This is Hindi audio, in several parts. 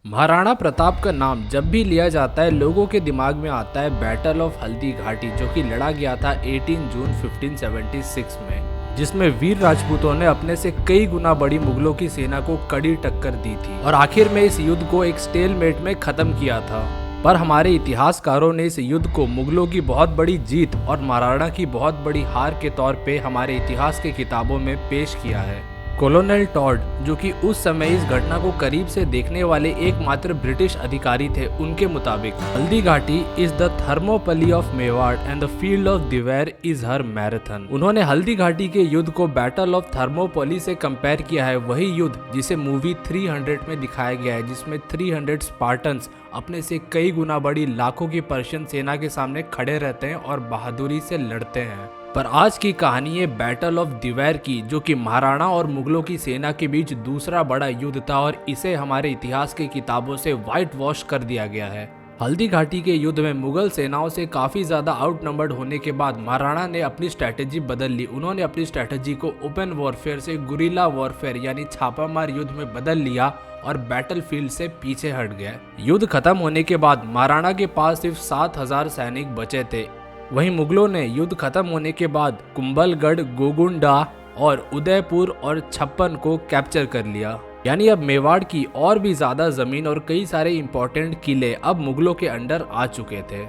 महाराणा प्रताप का नाम जब भी लिया जाता है लोगों के दिमाग में आता है बैटल ऑफ हल्दी घाटी, जो कि लड़ा गया था 18 जून 1576 में, जिसमें वीर राजपूतों ने अपने से कई गुना बड़ी मुगलों की सेना को कड़ी टक्कर दी थी और आखिर में इस युद्ध को एक स्टेलमेट में खत्म किया था। पर हमारे इतिहासकारों ने इस युद्ध को मुगलों की बहुत बड़ी जीत और महाराणा की बहुत बड़ी हार के तौर पे हमारे इतिहास के किताबों में पेश किया है। कॉलोनेल टॉड, जो कि उस समय इस घटना को करीब से देखने वाले एकमात्र ब्रिटिश अधिकारी थे, उनके मुताबिक Haldi Ghati is the Thermopylae of Mewar and the field of Dewair is her marathon. उन्होंने हल्दी घाटी के युद्ध को बैटल ऑफ थर्मोपली से कंपेयर किया है, वही युद्ध जिसे मूवी 300 में दिखाया गया है, जिसमें 300 स्पार्टन्स अपने से कई गुना बड़ी लाखों की पर्शियन सेना के सामने खड़े रहते हैं और बहादुरी से लड़ते हैं। पर आज की कहानी है बैटल ऑफ दिवैर की, जो कि महाराणा और मुगलों की सेना के बीच दूसरा बड़ा युद्ध था और इसे हमारे इतिहास की किताबों से व्हाइट वॉश कर दिया गया है। हल्दी घाटी के युद्ध में मुगल सेनाओं से काफी ज्यादा आउटनंबर्ड होने के बाद महाराणा ने अपनी स्ट्रेटेजी बदल ली। उन्होंने अपनी स्ट्रेटेजी को ओपन वॉरफेयर से गुरिल्ला वॉरफेयर यानी छापामार युद्ध में बदल लिया और बैटलफील्ड से पीछे हट गए। युद्ध खत्म होने के बाद महाराणा के पास सिर्फ 7000 सैनिक बचे थे। वहीं मुगलों ने युद्ध खत्म होने के बाद कुंभलगढ़, गोगुंडा और उदयपुर और छप्पन को कैप्चर कर लिया। यानी अब मेवाड़ की और भी ज्यादा जमीन और कई सारे इंपॉर्टेंट किले अब मुगलों के अंडर आ चुके थे।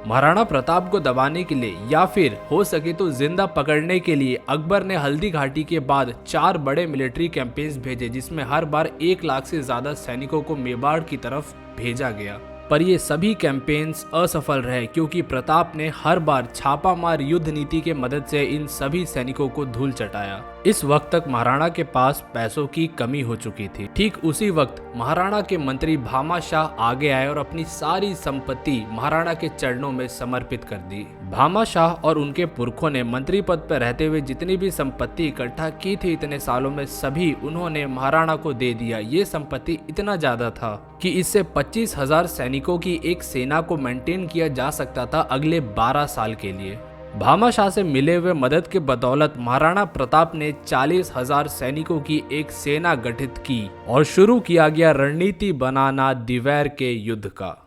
महाराणा प्रताप को दबाने के लिए या फिर हो सके तो जिंदा पकड़ने के लिए अकबर ने हल्दी घाटी के बाद 4 बड़े मिलिट्री कैंपेन्स भेजे, जिसमें हर बार 1 लाख से ज्यादा सैनिकों को मेवाड़ की तरफ भेजा गया। पर ये सभी कैंपेन्स असफल रहे, क्योंकि प्रताप ने हर बार छापामार युद्ध नीति के मदद से इन सभी सैनिकों को धूल चटाया। इस वक्त तक महाराणा के पास पैसों की कमी हो चुकी थी। ठीक उसी वक्त महाराणा के मंत्री भामा शाह आगे आए और अपनी सारी संपत्ति महाराणा के चरणों में समर्पित कर दी। भामा शाह और उनके पुरखों ने मंत्री पद पर रहते हुए जितनी भी संपत्ति इकट्ठा की थी इतने सालों में, सभी उन्होंने महाराणा को दे दिया। ये संपत्ति इतना ज्यादा था कि इससे 25,000 सैनिकों की एक सेना को मेंटेन किया जा सकता था अगले 12 साल के लिए। भामा शाह से मिले हुए मदद के बदौलत महाराणा प्रताप ने 40,000 सैनिकों की एक सेना गठित की और शुरू किया गया रणनीति बनाना दिवैर के युद्ध का।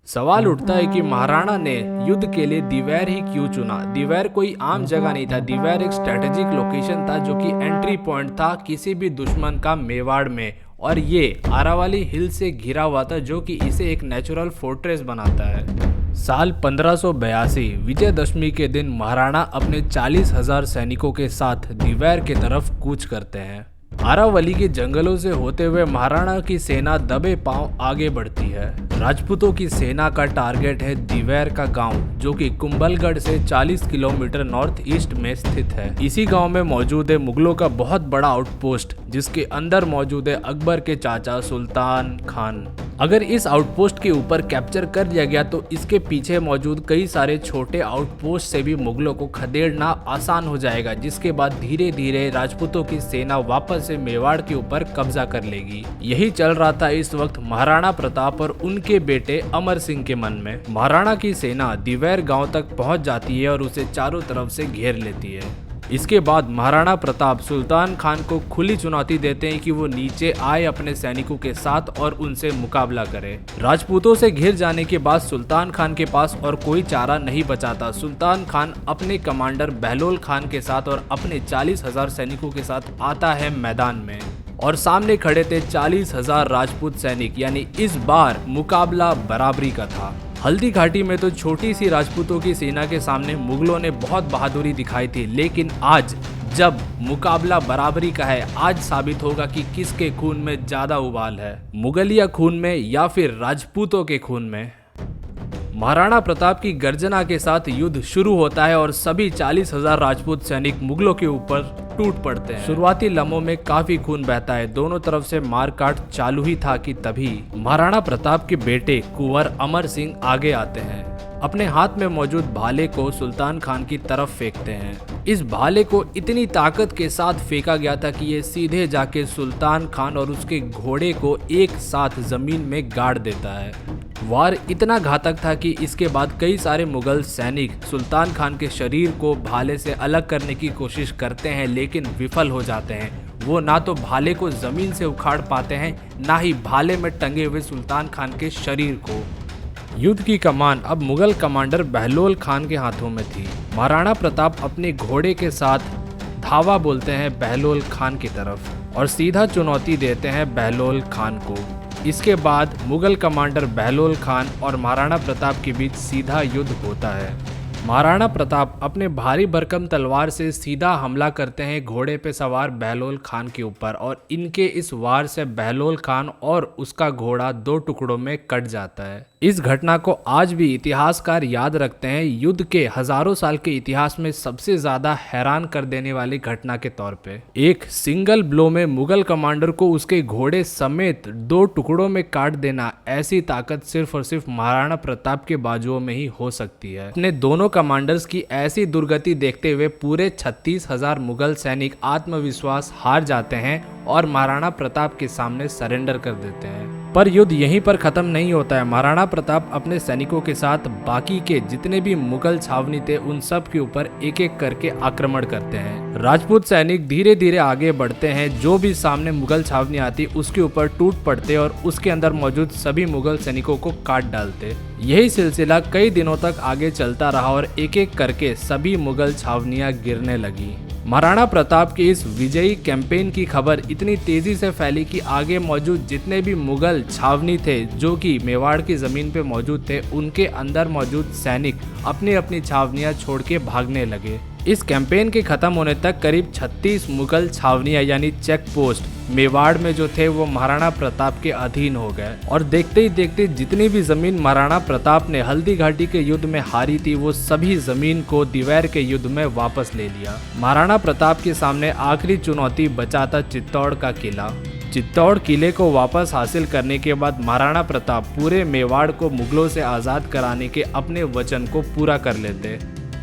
सवाल उठता है कि महाराणा ने युद्ध के लिए दिवैर ही क्यों चुना। दिवैर कोई आम जगह नहीं था, दिवैर एक स्ट्रेटेजिक लोकेशन था जो कि एंट्री पॉइंट था किसी भी दुश्मन का मेवाड़ में, और ये आरावली हिल से घिरा हुआ था जो कि इसे एक नेचुरल फोर्ट्रेस बनाता है। साल 1582 विजयदशमी के दिन महाराणा अपने 40,000 सैनिकों के साथ दिवैर की तरफ कूच करते हैं। आरावली के जंगलों से होते हुए महाराणा की सेना दबे पांव आगे बढ़ती है। राजपूतों की सेना का टारगेट है दिवैर का गांव, जो कि कुंभलगढ़ से 40 किलोमीटर नॉर्थ ईस्ट में स्थित है। इसी गांव में मौजूद है मुगलों का बहुत बड़ा आउटपोस्ट, जिसके अंदर मौजूद है अकबर के चाचा सुल्तान खान। अगर इस आउटपोस्ट के ऊपर कैप्चर कर लिया गया तो इसके पीछे मौजूद कई सारे छोटे आउटपोस्ट से भी मुगलों को खदेड़ना आसान हो जाएगा, जिसके बाद धीरे धीरे राजपूतों की सेना वापस से मेवाड़ के ऊपर कब्जा कर लेगी। यही चल रहा था इस वक्त महाराणा प्रताप और उनके बेटे अमर सिंह के मन में। महाराणा की सेना दिवैर गांव तक पहुंच जाती है और उसे चारों तरफ से घेर लेती है। इसके बाद महाराणा प्रताप सुल्तान खान को खुली चुनौती देते हैं कि वो नीचे आए अपने सैनिकों के साथ और उनसे मुकाबला करे। राजपूतों से घिर जाने के बाद सुल्तान खान के पास और कोई चारा नहीं बचा था। सुल्तान खान अपने कमांडर बहलोल खान के साथ और अपने 40,000 सैनिकों के साथ आता है मैदान में, और सामने खड़े थे 40,000 राजपूत सैनिक। यानी इस बार मुकाबला बराबरी का था। हल्दी घाटी में तो छोटी सी राजपूतों की सेना के सामने मुगलों ने बहुत बहादुरी दिखाई थी, लेकिन आज जब मुकाबला बराबरी का है, आज साबित होगा कि किसके खून में ज्यादा उबाल है, मुगलिया खून में या फिर राजपूतों के खून में। महाराणा प्रताप की गर्जना के साथ युद्ध शुरू होता है और सभी 40,000 राजपूत सैनिक मुगलों के ऊपर टूट पड़ते हैं। शुरुआती लम्हों में काफी खून बहता है, दोनों तरफ से मारकाट चालू ही था कि तभी महाराणा प्रताप के बेटे कुंवर अमर सिंह आगे आते हैं। अपने हाथ में मौजूद भाले को सुल्तान खान की तरफ फेंकते हैं। इस भाले को इतनी ताकत के साथ फेंका गया था कि ये सीधे जाके सुल्तान खान और उसके घोड़े को एक साथ जमीन में गाड़ देता है। वार इतना घातक था कि इसके बाद कई सारे मुगल सैनिक सुल्तान खान के शरीर को भाले से अलग करने की कोशिश करते हैं, लेकिन विफल हो जाते हैं। वो ना तो भाले को जमीन से उखाड़ पाते हैं, ना ही भाले में टंगे हुए सुल्तान खान के शरीर को। युद्ध की कमान अब मुगल कमांडर बहलोल खान के हाथों में थी। महाराणा प्रताप अपने घोड़े के साथ धावा बोलते हैं बहलोल खान की तरफ और सीधा चुनौती देते हैं बहलोल खान को। इसके बाद मुगल कमांडर बहलोल खान और महाराणा प्रताप के बीच सीधा युद्ध होता है। महाराणा प्रताप अपने भारी भरकम तलवार से सीधा हमला करते हैं घोड़े पे सवार बहलोल खान के ऊपर और इनके इस वार से बहलोल खान और उसका घोड़ा 2 टुकड़ों में कट जाता है। इस घटना को आज भी इतिहासकार याद रखते हैं युद्ध के हजारों साल के इतिहास में सबसे ज्यादा हैरान कर देने वाली घटना के तौर पे। एक सिंगल ब्लो में मुगल कमांडर को उसके घोड़े समेत 2 टुकड़ों में काट देना, ऐसी ताकत सिर्फ और सिर्फ महाराणा प्रताप के बाजुओं में ही हो सकती है। अपने दोनों कमांडर्स की ऐसी दुर्गति देखते हुए पूरे 36,000 मुगल सैनिक आत्मविश्वास हार जाते हैं और महाराणा प्रताप के सामने सरेंडर कर देते हैं। पर युद्ध यहीं पर खत्म नहीं होता है। महाराणा प्रताप अपने सैनिकों के साथ बाकी के जितने भी मुगल छावनी थे उन सब के ऊपर एक एक करके आक्रमण करते हैं। राजपूत सैनिक धीरे धीरे आगे बढ़ते हैं, जो भी सामने मुगल छावनी आती उसके ऊपर टूट पड़ते और उसके अंदर मौजूद सभी मुगल सैनिकों को काट डालते। यही सिलसिला कई दिनों तक आगे चलता रहा और एक एक करके सभी मुगल छावनियां गिरने लगी। महाराणा प्रताप की इस विजयी कैंपेन की खबर इतनी तेजी से फैली कि आगे मौजूद जितने भी मुगल छावनी थे जो कि मेवाड़ की जमीन पे मौजूद थे, उनके अंदर मौजूद सैनिक अपनी अपनी छावनियां छोड़ के भागने लगे। इस कैंपेन के खत्म होने तक करीब 36 मुगल छावनियां यानी चेक पोस्ट मेवाड़ में जो थे वो महाराणा प्रताप के अधीन हो गए और देखते ही देखते जितनी भी जमीन महाराणा प्रताप ने हल्दी घाटी के युद्ध में हारी थी वो सभी जमीन को दिवैर के युद्ध में वापस ले लिया। महाराणा प्रताप के सामने आखिरी चुनौती बचा था चित्तौड़ का किला। चित्तौड़ किले को वापस हासिल करने के बाद महाराणा प्रताप पूरे मेवाड़ को मुगलों से आज़ाद कराने के अपने वचन को पूरा कर लेते,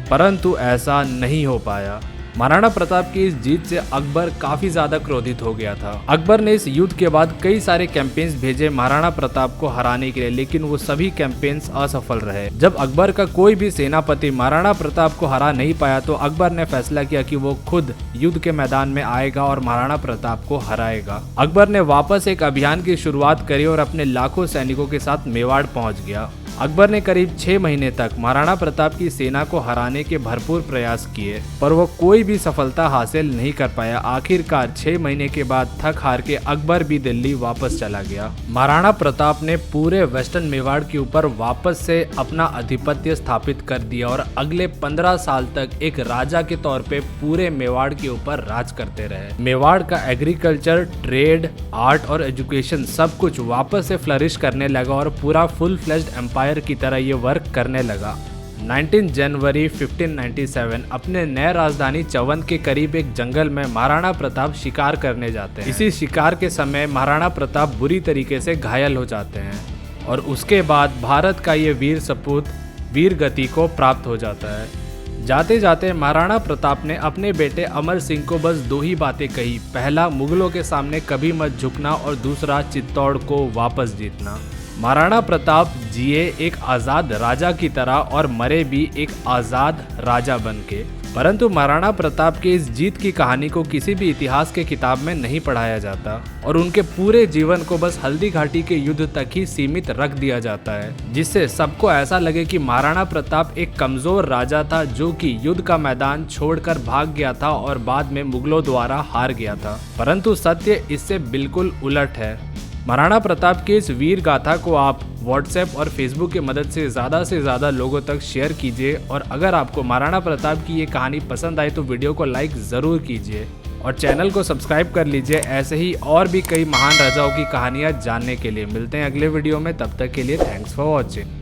परंतु ऐसा नहीं हो पाया। महाराणा प्रताप की इस जीत से अकबर काफी ज्यादा क्रोधित हो गया था। अकबर ने इस युद्ध के बाद कई सारे कैंपेन्स भेजे महाराणा प्रताप को हराने के लिए, लेकिन वो सभी कैंपेन्स असफल रहे। जब अकबर का कोई भी सेनापति महाराणा प्रताप को हरा नहीं पाया तो अकबर ने फैसला किया कि वो खुद युद्ध के मैदान में आएगा और महाराणा प्रताप को हराएगा। अकबर ने वापस एक अभियान की शुरुआत करी और अपने लाखों सैनिकों के साथ मेवाड़ पहुंच गया। अकबर ने करीब 6 महीने तक महाराणा प्रताप की सेना को हराने के भरपूर प्रयास किए, पर वो कोई भी सफलता हासिल नहीं कर पाया। आखिरकार 6 महीने के बाद थक हार के अकबर भी दिल्ली वापस चला गया। महाराणा प्रताप ने पूरे वेस्टर्न मेवाड़ के ऊपर वापस से अपना आधिपत्य स्थापित कर दिया और अगले 15 साल तक एक राजा के तौर पे पूरे मेवाड़ के ऊपर राज करते रहे। मेवाड़ का एग्रीकल्चर, ट्रेड, आर्ट और एजुकेशन सब कुछ वापस से फ्लरिश करने लगा और पूरा फुल फ्लेज्ड एम्पायर की तरह ये वर्क करने लगा। 19 जनवरी 1597 अपने नए राजधानी चवंद के करीब एक जंगल में महाराणा प्रताप शिकार करने जाते हैं। इसी शिकार के समय महाराणा प्रताप बुरी तरीके से घायल हो जाते हैं और उसके बाद भारत का ये वीर सपूत वीर गति को प्राप्त हो जाता है। जाते जाते महाराणा प्रताप ने अपने बेटे अमर सिंह को बस 2 ही बातें कही। पहला, मुगलों के सामने कभी मत झुकना और दूसरा, चित्तौड़ को वापस जीतना। महाराणा प्रताप जिए एक आज़ाद राजा की तरह और मरे भी एक आज़ाद राजा बनके। परंतु महाराणा प्रताप के इस जीत की कहानी को किसी भी इतिहास के किताब में नहीं पढ़ाया जाता और उनके पूरे जीवन को बस हल्दी घाटी के युद्ध तक ही सीमित रख दिया जाता है, जिससे सबको ऐसा लगे कि महाराणा प्रताप एक कमजोर राजा था जो कि युद्ध का मैदान छोड़कर भाग गया था और बाद में मुगलों द्वारा हार गया था। परंतु सत्य इससे बिल्कुल उलट है। महाराणा प्रताप की इस वीर गाथा को आप व्हाट्सएप और फेसबुक की मदद से ज़्यादा लोगों तक शेयर कीजिए और अगर आपको महाराणा प्रताप की ये कहानी पसंद आए तो वीडियो को लाइक ज़रूर कीजिए और चैनल को सब्सक्राइब कर लीजिए। ऐसे ही और भी कई महान राजाओं की कहानियाँ जानने के लिए मिलते हैं अगले वीडियो में। तब तक के लिए थैंक्स फॉर वॉचिंग।